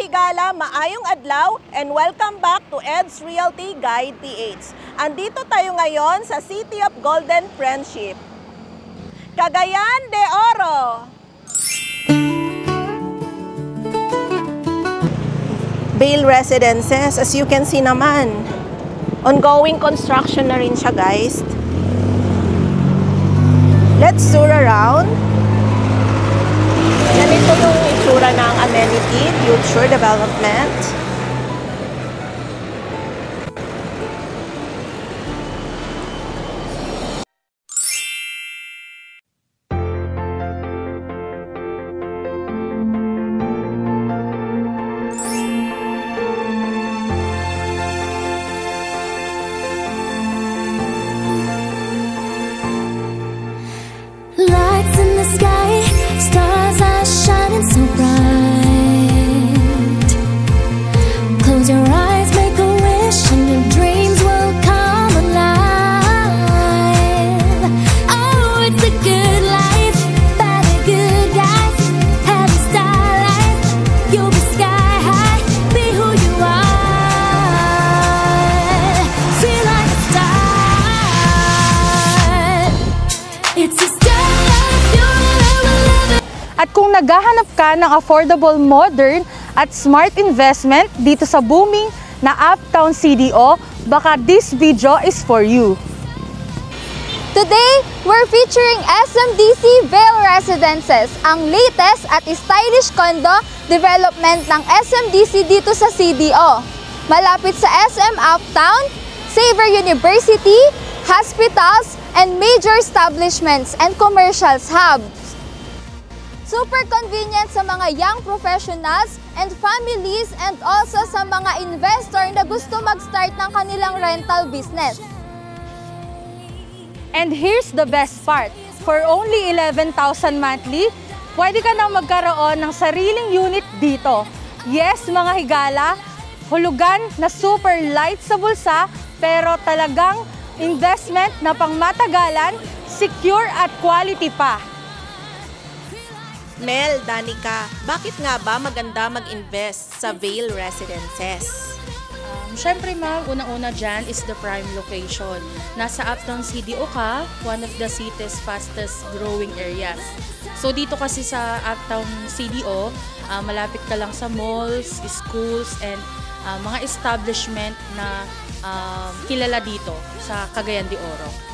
higala, maayong adlaw, and welcome back to Ed's Realty Guide PH. Andito tayo ngayon sa City of Golden Friendship, Cagayan de Oro. Vale Residences, as you can see naman, ongoing construction na rin siya, guys. Let's tour around. Ganito yung itsura ng amenity, future development. Lights in the sky, stars are shining so bright. Close your eyes, make a wish, and your dreams will come alive. Oh, it's a good life, by the good guys. Have a star life, you'll be sky high. Be who you are, feel like a star. It's a At kung naghahanap ka ng affordable, modern at smart investment dito sa booming na Uptown CDO, baka this video is for you. Today, we're featuring SMDC Vale Residences, ang latest at stylish condo development ng SMDC dito sa CDO. Malapit sa SM Uptown, Xavier University, hospitals, and major establishments and commercial hubs. Super convenient sa mga young professionals and families, and also sa mga investor na gusto mag-start ng kanilang rental business. And here's the best part. For only 11,000 monthly, pwede ka nang magkaroon ng sariling unit dito. Yes, mga higala, hulugan na super light sa bulsa, pero talagang investment na pangmatagalan, secure at quality pa. Mel, Danica, bakit nga ba maganda mag-invest sa Vale Residences? Siyempre ma'am, unang-una dyan is the prime location. Nasa Uptown CDO ka, one of the city's fastest growing areas. So dito kasi sa Uptown CDO, malapit ka lang sa malls, schools, and mga establishment na kilala dito sa Cagayan de Oro.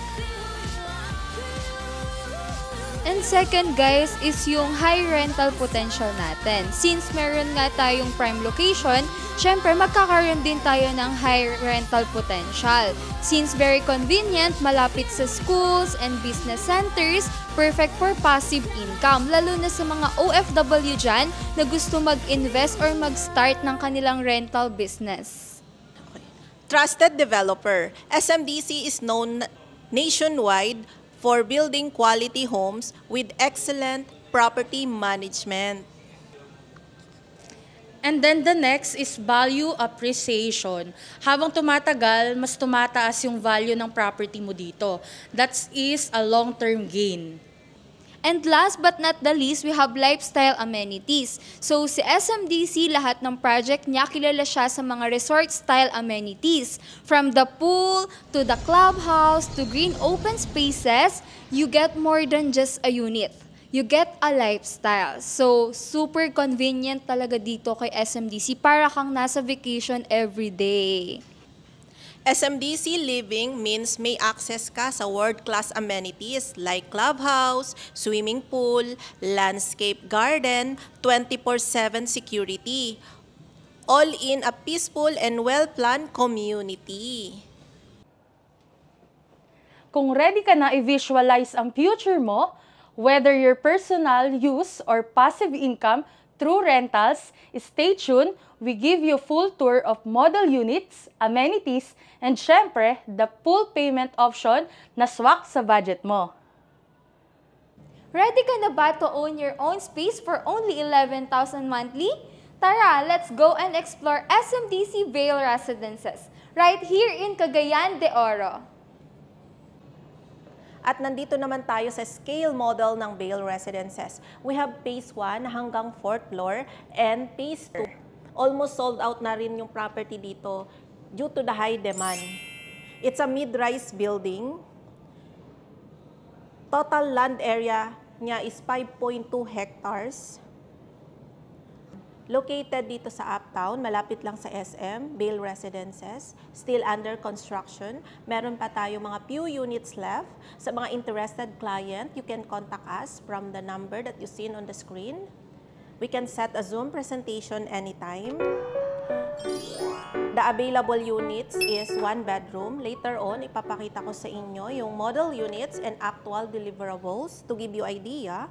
And second, guys, is yung high rental potential natin. Since meron nga tayong prime location, syempre magkakaroon din tayo ng high rental potential. Since very convenient, malapit sa schools and business centers, perfect for passive income, lalo na sa mga OFW dyan na gusto mag-invest or mag-start ng kanilang rental business. Trusted developer, SMDC is known nationwide for building quality homes with excellent property management. And then the next is value appreciation. Habang tumatagal, mas tumataas yung value ng property mo dito. That is a long-term gain. And last but not the least, we have lifestyle amenities. So si SMDC, lahat ng project niya, kilala siya sa mga resort-style amenities. From the pool, to the clubhouse, to green open spaces, you get more than just a unit. You get a lifestyle. So super convenient talaga dito kay SMDC, para kang nasa vacation every day. SMDC Living means may access ka sa world-class amenities like clubhouse, swimming pool, landscape garden, 24/7 security, all in a peaceful and well-planned community. Kung ready ka na i-visualize ang future mo, whether your personal use or passive income through rentals, stay tuned. We give you full tour of model units, amenities, and syempre, the full payment option na swak sa budget mo. Ready ka na ba to own your own space for only 11,000 monthly? Tara, let's go and explore SMDC Vale Residences, right here in Cagayan de Oro. At nandito naman tayo sa scale model ng Vale Residences. We have Phase 1 hanggang 4th floor and Phase 2. Almost sold out na rin yung property dito due to the high demand. It's a mid-rise building. Total land area niya is 5.2 hectares. Located dito sa Uptown, malapit lang sa SM, Vail Residences, still under construction. Meron pa tayo mga few units left. Sa mga interested client, you can contact us from the number that you see on the screen. We can set a Zoom presentation anytime. The available units is 1 bedroom. Later on, ipapakita ko sa inyo yung model units and actual deliverables to give you idea.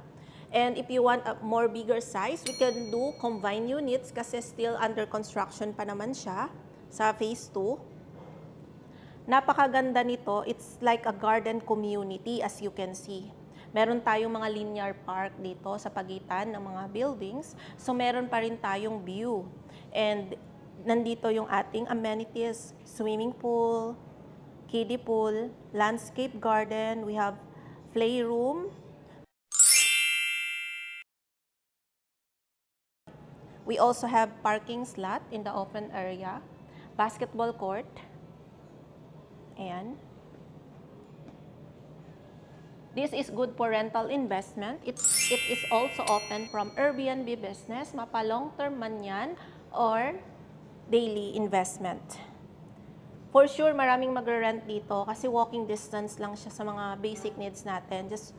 And if you want a more bigger size, we can do combined units kasi still under construction pa naman siya sa phase 2. Napakaganda nito. It's like a garden community as you can see. Meron tayong mga linear park dito sa pagitan ng mga buildings. So meron pa rin tayong view. And nandito yung ating amenities, swimming pool, kiddie pool, landscape garden, we have playroom. We also have parking slot in the open area, basketball court, and this is good for rental investment. It is also open from Airbnb business, mapa long-term man yan, or daily investment. For sure, maraming magre-rent dito kasi walking distance lang siya sa mga basic needs natin. Just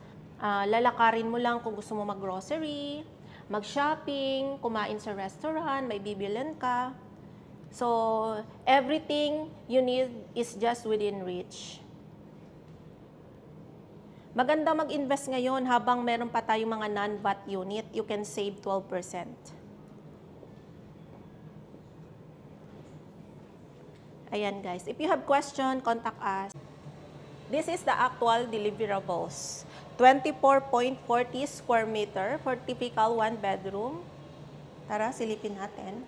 lalakarin mo lang kung gusto mo mag-grocery, mag-shopping, kumain sa restaurant, may bibilin ka. So, everything you need is just within reach. Maganda mag-invest ngayon habang meron pa tayong mga non-VAT unit, you can save 12%. Ayan guys, if you have question, contact us. This is the actual deliverables. 24.40 square meter for typical 1 bedroom. Tara, silipin natin.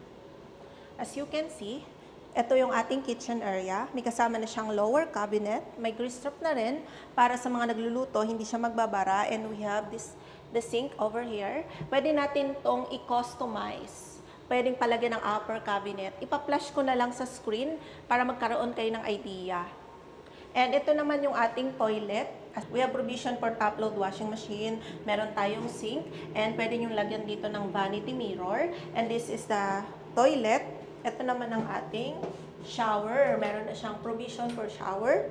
As you can see, ito yung ating kitchen area. May kasama na siyang lower cabinet. May grease trap na rin para sa mga nagluluto, hindi siya magbabara. And we have the sink over here. Pwede natin itong i-customize. Pwedeng palagyan ng upper cabinet. Ipa-flash ko na lang sa screen para magkaroon kayo ng idea. And ito naman yung ating toilet. We have provision for top-load washing machine. Meron tayong sink. And pwede nyo lagyan dito ng vanity mirror. And this is the toilet. Ito naman ang ating shower. Meron na siyang provision for shower.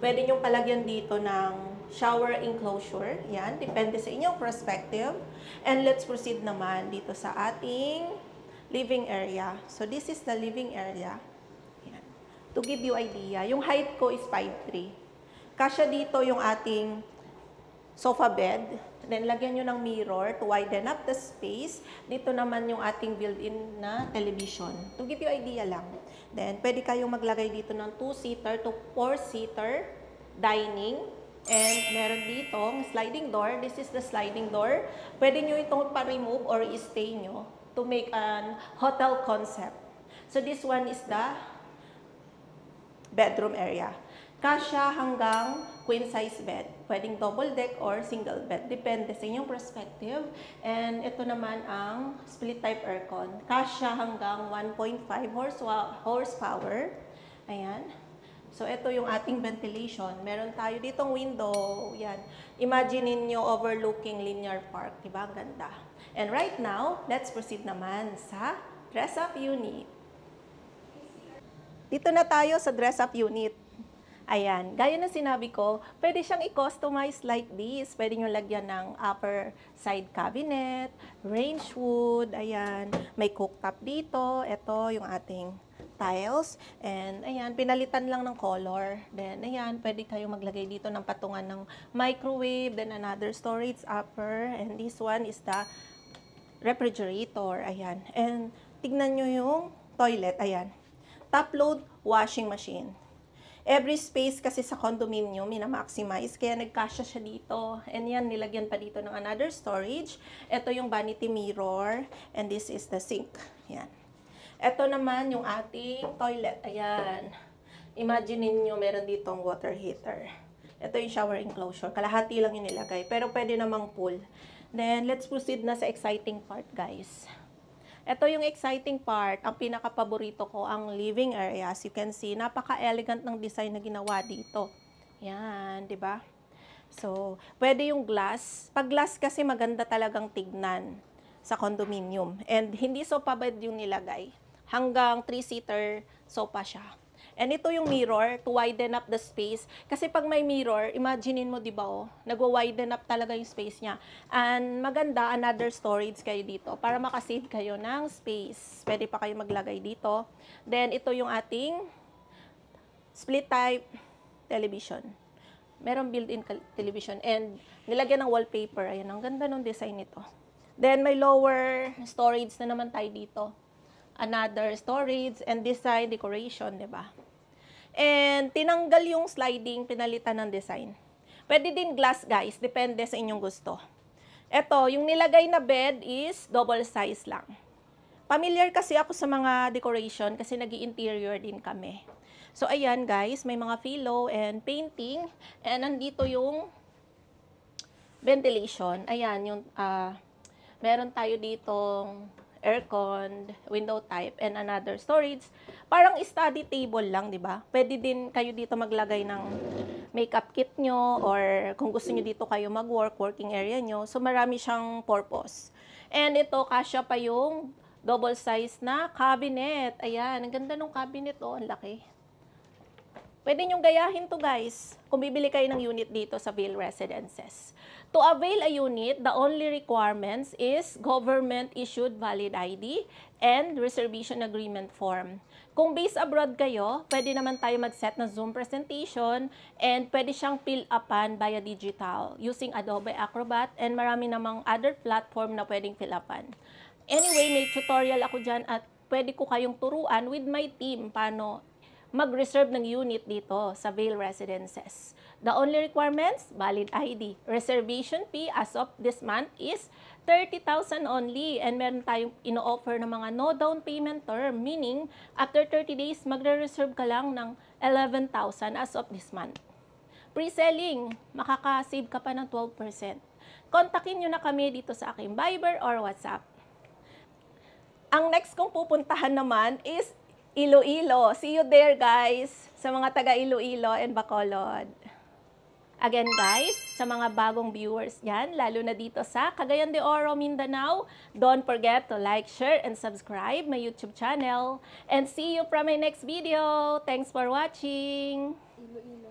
Pwede nyo palagyan dito ng shower enclosure. Yan. Depende sa inyong perspective. And let's proceed naman dito sa ating living area. So this is the living area. To give you idea, yung height ko is 5'3". Kasya dito yung ating sofa bed. Then, lagyan nyo ng mirror to widen up the space. Dito naman yung ating built-in na television. To give you idea lang. Then, pwede kayong maglagay dito ng 2-seater to 4-seater dining. And meron ditong sliding door. This is the sliding door. Pwede nyo itong pa-remove or i-stay nyo to make an hotel concept. So, this one is the bedroom area. Kasya hanggang queen size bed. Pwedeng double deck or single bed. Depende sa inyong perspective. And ito naman ang split type aircon. Kasya hanggang 1.5 horsepower. Ayan. So ito yung ating ventilation. Meron tayo ditong window. Yan. Imagine niyo overlooking linear park. Diba? Ang ganda. And right now, let's proceed naman sa dress-up unit. Dito na tayo sa dress-up unit. Ayan, gaya ng sinabi ko, pwede siyang i-customize like this. Pwede nyo lagyan ng upper side cabinet, range wood, ayan. May cooktop dito. Ito yung ating tiles. And ayan, pinalitan lang ng color. Then ayan, pwede kayong maglagay dito ng patungan ng microwave. Then another storage upper. And this one is the refrigerator. Ayan. And tignan nyo yung toilet. Ayan. Top-load washing machine. Every space kasi sa condominium, mina-maximize, kaya nagkasya siya dito. And yan, nilagyan pa dito ng another storage. Ito yung vanity mirror, and this is the sink. Yan. Ito naman yung ating toilet. Ayan. Imagine niyo meron ditong water heater. Ito yung shower enclosure. Kalahati lang yung nilagay, pero pwede namang pool. Then, let's proceed na sa exciting part, guys. Ito yung exciting part. Ang pinaka-paborito ko, ang living area. As you can see, napaka-elegant ng design na ginawa dito. Yan, di ba? So, pwede yung glass. Pag glass kasi maganda talagang tignan sa condominium. And hindi sofa bed yung nilagay. Hanggang 3-seater sofa siya. And ito yung mirror to widen up the space. Kasi pag may mirror, imaginein mo, di ba, nagwa-widen up talaga yung space niya. And maganda, another storage kayo dito para makasave kayo ng space. Pwede pa kayo maglagay dito. Then, ito yung ating split type television. Merong built-in television. And nilagyan ng wallpaper. Ayan, ang ganda ng design nito. Then, may lower storage na naman tayo dito. Another storage and design decoration, di ba? And tinanggal yung sliding, pinalitan ng design. Pwede din glass, guys. Depende sa inyong gusto. Ito, yung nilagay na bed is double size lang. Familiar kasi ako sa mga decoration kasi nag-i-interior din kami. So, ayan, guys. May mga pillow and painting. And nandito yung ventilation. Ayan, yung meron tayo ditong aircon, window type, and another storage. Parang study table lang, di ba? Pwede din kayo dito maglagay ng makeup kit nyo or kung gusto nyo dito kayo mag-work, working area nyo. So, marami siyang purpose. And ito, kasya pa yung double size na cabinet. Ayan, ang ganda ng cabinet, ang laki. Pwede nyong gayahin to, guys, kung bibili kayo ng unit dito sa Vail Residences. To avail a unit, the only requirements is government-issued valid ID and reservation agreement form. Kung based abroad kayo, pwede naman tayo mag-set ng Zoom presentation and pwede siyang fill-upan via digital using Adobe Acrobat and marami namang other platform na pwedeng fill-upan. Anyway, may tutorial ako dyan at pwede ko kayong turuan with my team paano mag-reserve ng unit dito sa Vail Residences. The only requirements, valid ID. Reservation fee as of this month is 30,000 only. And meron tayong ino-offer ng mga no down payment term. Meaning, after 30 days, magre-reserve ka lang ng 11,000 as of this month. Pre-selling, makaka-save ka pa ng 12%. Kontakin nyo na kami dito sa aking Viber or WhatsApp. Ang next kong pupuntahan naman is Iloilo. See you there, guys, sa mga taga Iloilo and Bacolod. Again, guys, sa mga bagong viewers yan, lalo na dito sa Cagayan de Oro, Mindanao, don't forget to like, share, and subscribe my YouTube channel. And see you from my next video. Thanks for watching. Iloilo.